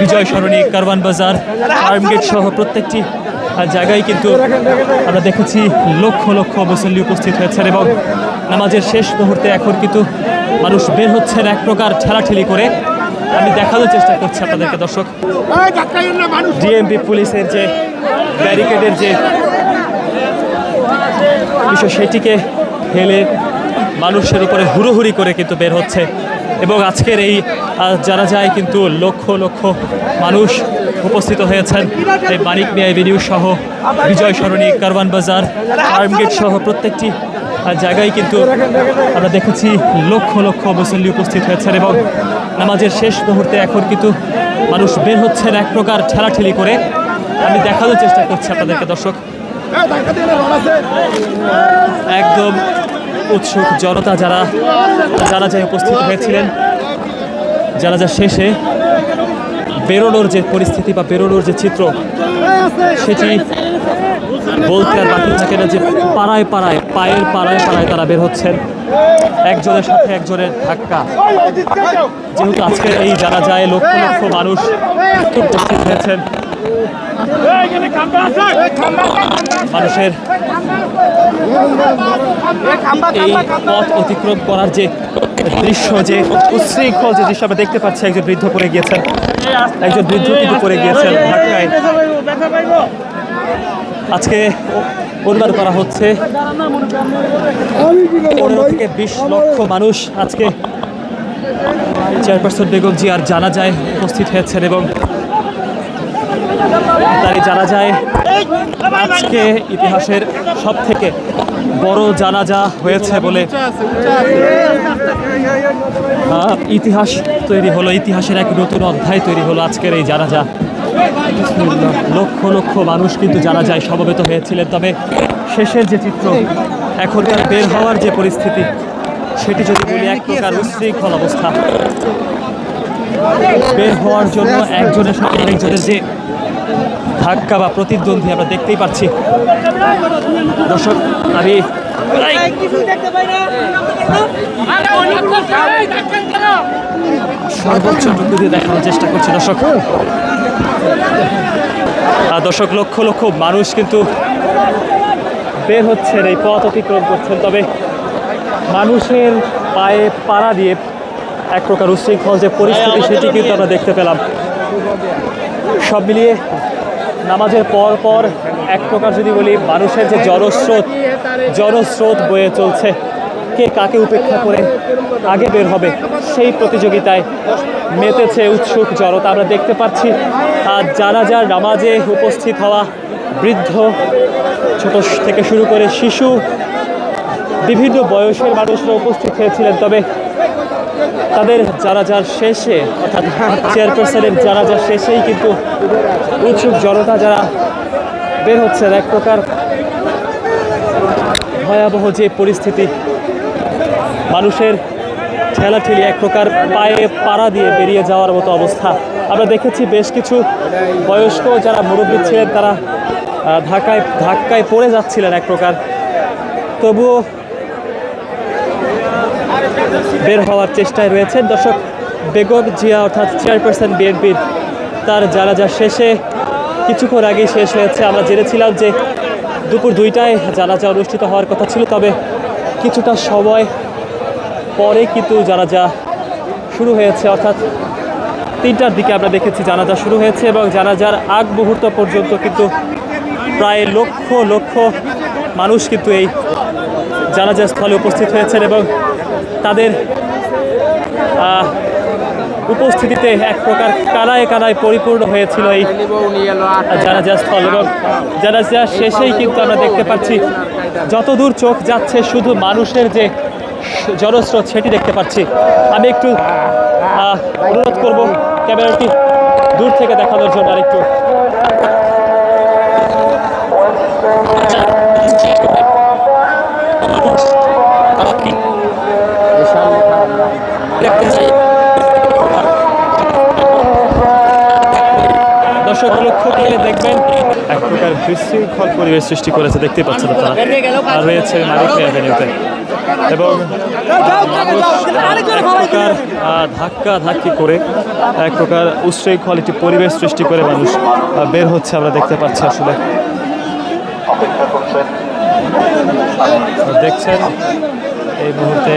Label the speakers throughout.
Speaker 1: বিজয় সরণি, কারওয়ান বাজার, ফার্মগেট সহ প্রত্যেকটি জায়গায় কিন্তু আমরা দেখেছি লক্ষ লক্ষ মুসল্লি উপস্থিত হয়েছেন এবং নামাজের শেষ মুহূর্তে এখন কিন্তু মানুষ বের হচ্ছেন এক প্রকার ঠেলাঠেলি করে। আমি দেখানোর চেষ্টা করছি আপনাদেরকে দর্শক, ডিএমপি পুলিশের যে ব্যারিকেডের যে বিষয় সেটিকে ফেলে মানুষের উপরে হুড়োহুড়ি করে কিন্তু বের হচ্ছে এবং আজকের এই জানাজায় কিন্তু লক্ষ লক্ষ মানুষ উপস্থিত হয়েছেন। এই মানিক মিয়া এভিনিউ সহ বিজয় সরণি, কারওয়ান বাজার, ফার্মগেট সহ প্রত্যেকটি জায়গায় কিন্তু আমরা দেখেছি লক্ষ লক্ষ মুসল্লি উপস্থিত হয়েছেন এবং নামাজের শেষ মুহূর্তে এখন কিন্তু মানুষ বের হচ্ছেন এক প্রকার ঠেলাঠেলি করে। আমি দেখানোর চেষ্টা করছি আপনাদেরকে দর্শক, একদম উৎসুক জনতা যারা জানাজায় উপস্থিত হয়েছিলেন। জানাজা শেষে বেরোনোর যে পরিস্থিতি বা বেরোনোর যে চিত্র সেটি বলতে আর বাকি থাকে না যে পাড়ায় পাড়ায় পায়ের পাড়ায় পাড়ায় তারা বের হচ্ছেন, একজনের সাথে একজনের ধাক্কা। যেহেতু আজকের এই জানাজায় লক্ষ লক্ষ মানুষ উপস্থিত হয়েছেন, মানুষের এই পথ অতিক্রম করার যে দৃশ্য, যে উচ্ছৃঙ্খল যে দৃশ্য আমরা দেখতে পাচ্ছি, একজন বৃদ্ধ পড়ে গিয়েছেন, একজন বৃদ্ধ কিন্তু পড়ে গিয়েছেন ধাক্কায়। আজকে অনুমান করা হচ্ছে 15 থেকে 20 লক্ষ মানুষ আজকে চেয়ারপারসন বেগম জিয়ার জানাজায় উপস্থিত হয়েছেন এবং তারই জানাজায় আজকে ইতিহাসের সব থেকে বড় জানাজা হয়েছে বলে ইতিহাস তৈরি হলো, ইতিহাসের এক নতুন অধ্যায় তৈরি হলো আজকের এই জানাজা। লক্ষ লক্ষ মানুষ কিন্তু জানাজায় সমবেত হয়েছিলেন, তবে শেষের যে চিত্র, এখনকার বের হওয়ার যে পরিস্থিতি, সেটি যদি বলি এক প্রকার উচ্ছৃঙ্খল অবস্থা। বের হওয়ার জন্য একজনের সাথে আরেকজনের যে ধাক্কা বা প্রতিদ্বন্দ্বী আমরা দেখতেই পাচ্ছি দর্শক। আমি সর্বোচ্চ টুকু দিয়ে দেখানোর চেষ্টা করছি দর্শক। দর্শক, লক্ষ লক্ষ মানুষ কিন্তু বের হচ্ছেন, এই পথ অতিক্রম করছেন, তবে মানুষের পায়ে পাড়া দিয়ে এক প্রকার উচ্ছৃঙ্খল যে পরিস্থিতি সেটি কিন্তু আমরা দেখতে পেলাম। সব মিলিয়ে নামাজের পর পর এক প্রকার যদি বলি মানুষের যে জনস্রোত বয়ে চলছে, কে কাকে উপেক্ষা করে আগে বের হবে সেই প্রতিযোগিতায় মেতেছে উৎসুক জনতা। আমরা দেখতে পাচ্ছি জানাজার নামাজে উপস্থিত হওয়া বৃদ্ধ, ছোট থেকে শুরু করে শিশু, বিভিন্ন বয়সের মানুষরা উপস্থিত হয়েছিলেন, তবে তাদের জানাজার শেষে অর্থাৎ চেয়ারপারসনের জানাজার শেষেই কিন্তু উৎসুক জনতা যারা বের হচ্ছেন, এক প্রকার ভয়াবহ যে পরিস্থিতি, মানুষের ঠেলাঠেলি, এক প্রকার পায়ে পাড়া দিয়ে বেরিয়ে যাওয়ার মতো অবস্থা। আমরা দেখেছি বেশ কিছু বয়স্ক যারা মুরব্বী ছিলেন তারা ধাক্কায় পড়ে যাচ্ছিলেন এক প্রকার, তবুও বের হওয়ার চেষ্টায় রয়েছেন। দর্শক, বেগম জিয়া অর্থাৎ চেয়ারপারসন বিএনপির তার জানাজা শেষে কিছুক্ষণ আগেই শেষ হয়েছে। আমরা জেনেছিলাম যে দুপুর 2টায় জানাজা অনুষ্ঠিত হওয়ার কথা ছিল, তবে কিছুটা সময় পরে কিন্তু জানাজা শুরু হয়েছে, অর্থাৎ 3টার দিকে আমরা দেখেছি জানাজা শুরু হয়েছে এবং জানাজার আগ মুহূর্ত পর্যন্ত কিন্তু প্রায় লক্ষ লক্ষ মানুষ কিন্তু এই জানাজা স্থলে উপস্থিত হয়েছেন এবং তাদের উপস্থিতিতে এক প্রকার কানায় কানায় পরিপূর্ণ হয়েছিল এই জানাজা স্থল। এবং জানাজা শেষেই কিন্তু আমরা দেখতে পাচ্ছি যতদূর চোখ যাচ্ছে শুধু মানুষের যে জনস্রোত সেটি দেখতে পাচ্ছি। আমি একটু অনুরোধ করব ক্যামেরাটি দূর থেকে দেখানোর জন্য আরেকটু। দর্শক, লক্ষ্য করে দেখবেন এক প্রকার বিশৃঙ্খল পরিবেশ সৃষ্টি করেছে, দেখতে পাচ্ছেন আপনারা। আর রয়েছে মানিক মিয়া এভিনিউতে। এবং ধাক্কা ধাক্কি করে এক প্রকার উশৃঙ্খলিত পরিবেশ সৃষ্টি করে মানুষ বের হচ্ছে আমরা দেখতে পাচ্ছি আসলে দেখছেন এই মুহূর্তে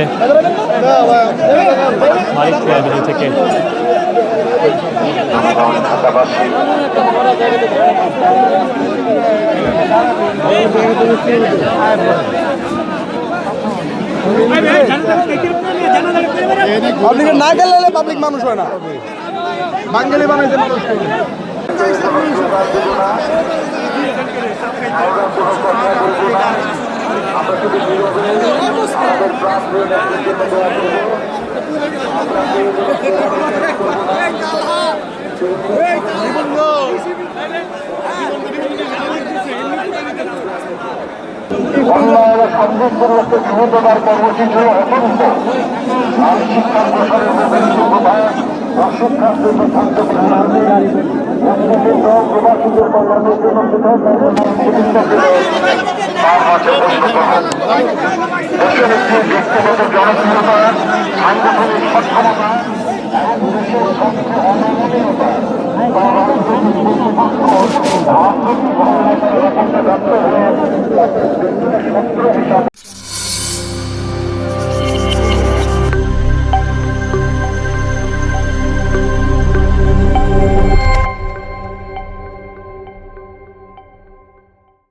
Speaker 1: মালিক থেকে
Speaker 2: পাবলিকের না গেলে পাবলিক মানুষ হয় না বাঙালি বানাইতে মানুষ
Speaker 3: অন্যায়ের সন্দেহপূর্ণকে ক্ষমতার কর্মসূচি অত্যন্ত আর শিক্ষার প্রসারের যোগ্যতা ও শিক্ষার জন্য থাকতে প্রবাসীদের কল্যাণের জন্য তার মাঝে দেশের একটি ব্যক্তিগত জনপ্রিয়তা সাংগঠনিক সক্ষমতা দেশের স্বার্থ অনমনীয়তা